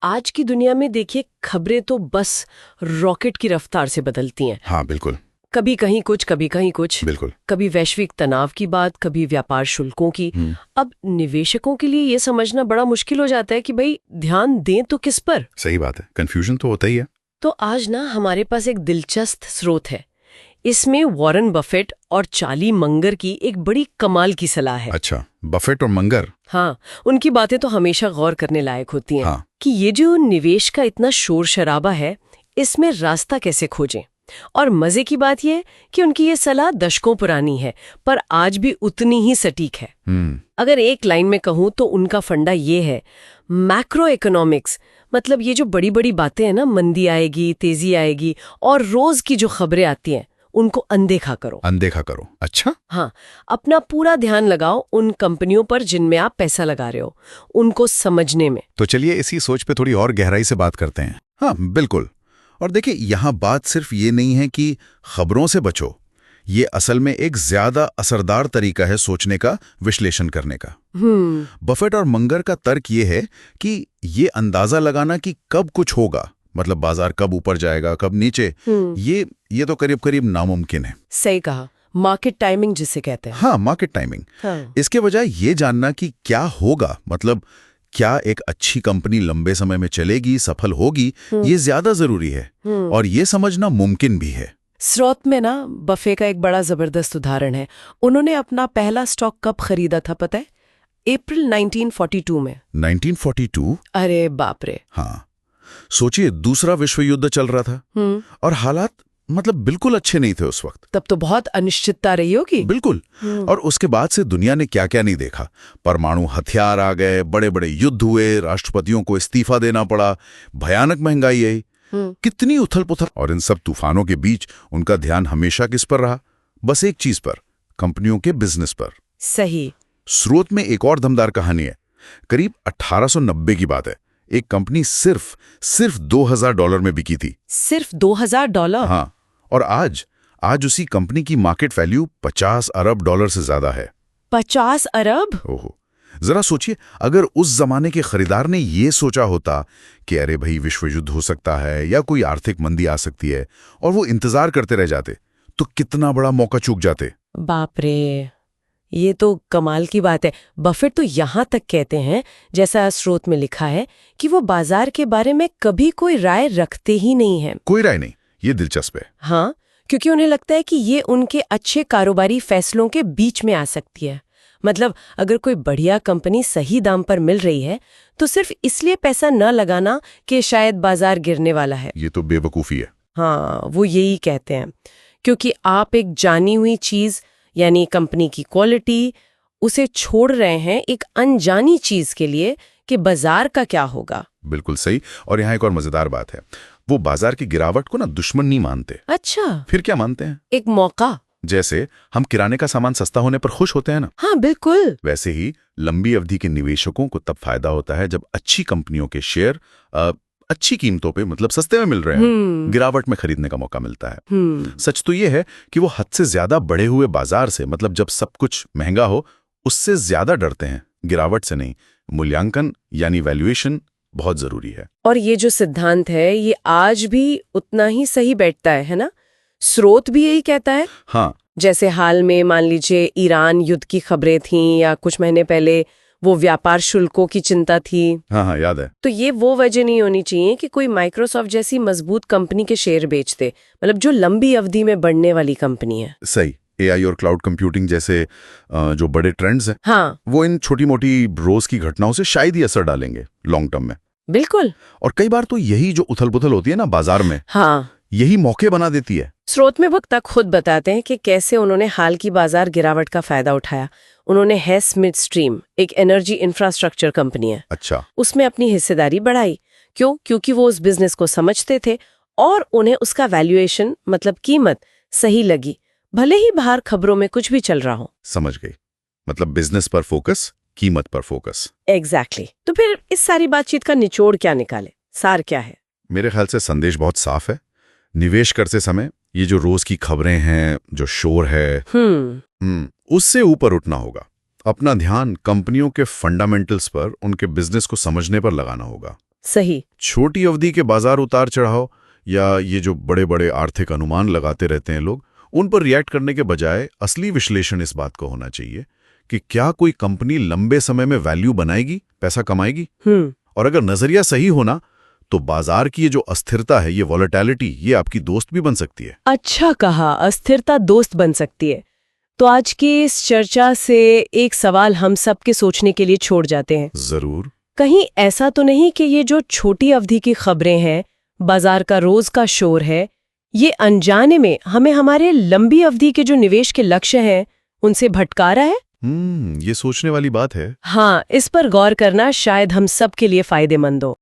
आज की दुनिया में देखिए खबरें तो बस रॉकेट की रफ्तार से बदलती हैं। हाँ बिल्कुल। कभी कहीं कुछ, कभी कहीं कुछ। बिल्कुल। कभी वैश्विक तनाव की बात, कभी व्यापार शुल्कों की। अब निवेशकों के लिए ये समझना बड़ा मुश्किल हो जाता है कि भाई ध्यान दें तो किस पर। सही बात है, कंफ्यूजन तो होता ही है। तो आज ना हमारे पास एक दिलचस्प स्रोत है। इसमें वॉरेन बफेट और चार्ली मंगर की एक बड़ी कमाल की सलाह है। अच्छा, बफेट और मंगर। हाँ, उनकी बातें तो हमेशा गौर करने लायक होती हैं। हाँ। कि ये जो निवेश का इतना शोर शराबा है, इसमें रास्ता कैसे खोजें। और मजे की बात यह कि उनकी ये सलाह दशकों पुरानी है, पर आज भी उतनी ही सटीक है। अगर एक लाइन में कहूँ तो उनका फंडा ये है, मैक्रो इकोनॉमिक्स, मतलब ये जो बड़ी बड़ी बातें हैं ना, मंदी आएगी, तेजी आएगी, और रोज की जो खबरें आती हैं उनको अनदेखा करो। अनदेखा करो, अच्छा। हाँ, अपना पूरा ध्यान लगाओ उन कंपनियों पर जिनमें आप पैसा लगा रहे हो, उनको समझने में। तो चलिए इसी सोच पे थोड़ी और गहराई से बात करते हैं। हाँ बिल्कुल। और देखिए, यहाँ बात सिर्फ ये नहीं है कि खबरों से बचो, ये असल में एक ज्यादा असरदार तरीका है सोचने का, विश्लेषण करने का। बफेट और मंगर का तर्क ये है कि ये अंदाजा लगाना कि कब कुछ होगा, मतलब बाजार कब ऊपर जाएगा कब नीचे, ये तो करीब करीब नामुमकिन है। सही कहा, मार्केट टाइमिंग जिसे कहते हैं। हाँ, मार्केट टाइमिंग। हाँ। इसके बजाय ये जानना कि क्या होगा, मतलब क्या एक अच्छी कंपनी लंबे समय में चलेगी, सफल होगी, ये ज्यादा जरूरी है। और ये समझना मुमकिन भी है। स्रोत में ना बफे का एक बड़ा जबरदस्त उदाहरण है। उन्होंने अपना पहला स्टॉक कब खरीदा था पता है? अप्रैल 1942 में। 1942? अरे बाप रे। हाँ, सोचिए, दूसरा विश्व युद्ध चल रहा था और हालात मतलब बिल्कुल अच्छे नहीं थे उस वक्त। तब तो बहुत अनिश्चितता रही होगी। बिल्कुल। और उसके बाद से दुनिया ने क्या क्या नहीं देखा। परमाणु हथियार आ गए, बड़े बड़े युद्ध हुए, राष्ट्रपतियों को इस्तीफा देना पड़ा, भयानक महंगाई आई, कितनी उथल पुथल। और इन सब तूफानों के बीच उनका ध्यान हमेशा किस पर रहा? बस एक चीज पर, कंपनियों के बिजनेस पर। सही। स्रोत में एक और दमदार कहानी है। करीब 1890 की बात है। एक कंपनी सिर्फ $2000 में बिकी थी। सिर्फ $2000? हाँ। और आज उसी कंपनी की मार्केट वैल्यू $50 अरब से ज्यादा है। 50 अरब? ओहो, जरा सोचिए, अगर उस जमाने के खरीदार ने ये सोचा होता कि अरे भाई विश्व युद्ध हो सकता है या कोई आर्थिक मंदी आ सकती है, और वो इंतजार करते रह जाते, तो कितना बड़ा मौका चूक जाते। बाप रे, ये तो कमाल की बात है। बफेट तो यहाँ तक कहते हैं, जैसा स्रोत में लिखा है, कि वो बाजार के बारे में कभी कोई राय रखते ही नहीं है। कोई राय नहीं? ये दिलचस्प है। हाँ, क्योंकि उन्हें लगता है कि ये उनके अच्छे कारोबारी फैसलों के बीच में आ सकती है। मतलब अगर कोई बढ़िया कंपनी सही दाम पर मिल रही है, तो सिर्फ इसलिए पैसा न लगाना कि शायद बाजार गिरने वाला है। ये तो बेवकूफी है। हाँ, वो यही कहते हैं, क्योंकि आप एक जानी हुई चीज यानी कंपनी की क्वालिटी, उसे छोड़ रहे हैं एक अनजानी चीज के लिए कि बाजार का क्या होगा। बिल्कुल सही। और यहाँ एक और मजेदार बात है, वो बाजार की गिरावट को ना दुश्मन नहीं मानते। अच्छा, फिर क्या मानते हैं? एक मौका। जैसे हम किराने का सामान सस्ता होने पर खुश होते हैं ना। हाँ बिल्कुल। वैसे ही लंबी अवधि के निवेशकों को तब फायदा होता है जब अच्छी कंपनियों के शेयर अच्छी कीमतों पे, मतलब सस्ते में मिल रहे हैं, गिरावट में खरीदने का मौका मिलता है। सच तो ये है कि वो हद से ज्यादा बढ़े हुए बाजार से, मतलब जब सब कुछ महंगा हो, उससे ज्यादा डरते हैं, गिरावट से नहीं। मूल्यांकन यानी वैल्यूएशन बहुत जरूरी है। और ये जो सिद्धांत है, ये आज भी उतना ही सही बैठता है ना? स्रोत भी यही कहता है। हाँ। जैसे हाल में मान लीजिए ईरान युद्ध की खबरें थीं, या कुछ महीने पहले वो व्यापार शुल्कों की चिंता थी। हाँ, याद है। तो ये वो वजह नहीं होनी चाहिए कि कोई माइक्रोसॉफ्ट जैसी मजबूत कंपनी के शेयर बेच दे, मतलब जो लंबी अवधि में बढ़ने वाली कंपनी है। सही। एआई और क्लाउड कंप्यूटिंग जैसे जो बड़े ट्रेंड्स हैं, हाँ, वो इन छोटी मोटी रोज की घटनाओं से शायद ही असर डालेंगे लॉन्ग टर्म में। बिल्कुल। और कई बार तो यही जो उथल पुथल होती है ना बाजार में, हाँ, यही मौके बना देती है। स्रोत में वक्ता खुद बताते हैं कि कैसे उन्होंने हाल की बाजार गिरावट का फायदा उठाया। उन्होंने हेस मिडस्ट्रीम, एक एनर्जी इंफ्रास्ट्रक्चर कंपनी है, अच्छा, उसमें अपनी हिस्सेदारी बढ़ाई। क्योंकि वो उस बिजनेस को समझते थे और उन्हें उसका वैल्यूएशन, मतलब कीमत, सही लगी, भले ही बाहर खबरों में कुछ भी चल रहा हो। समझ गई। मतलब बिजनेस पर फोकस, कीमत पर फोकस। एग्जैक्टली। तो फिर इस सारी बातचीत का निचोड़ क्या निकाले, सार क्या है? मेरे ख्याल से संदेश बहुत साफ है। निवेश करते समय ये जो रोज की खबरें हैं, जो शोर है, उससे ऊपर उठना होगा। अपना ध्यान कंपनियों के फंडामेंटल्स पर, उनके बिजनेस को समझने पर लगाना होगा। सही। छोटी अवधि के बाजार उतार चढ़ाव या ये जो बड़े बड़े आर्थिक अनुमान लगाते रहते हैं लोग, उन पर रिएक्ट करने के बजाय असली विश्लेषण इस बात का होना चाहिए कि क्या कोई कंपनी लंबे समय में वैल्यू बनाएगी, पैसा कमाएगी। और अगर नजरिया सही होना तो बाजार की ये जो अस्थिरता है, ये वॉलेटिलिटी, ये आपकी दोस्त भी बन सकती है। अच्छा कहा, अस्थिरता दोस्त बन सकती है। तो आज की इस चर्चा से एक सवाल हम सबके सोचने के लिए छोड़ जाते हैं। जरूर। कहीं ऐसा तो नहीं कि ये जो छोटी अवधि की खबरें हैं, बाजार का रोज का शोर है, ये अनजाने में हमें हमारे लंबी अवधि के जो निवेश के लक्ष्य हैं उनसे भटका रहा है? ये सोचने वाली बात है। हाँ, इस पर गौर करना शायद हम सब के लिए फायदेमंद हो।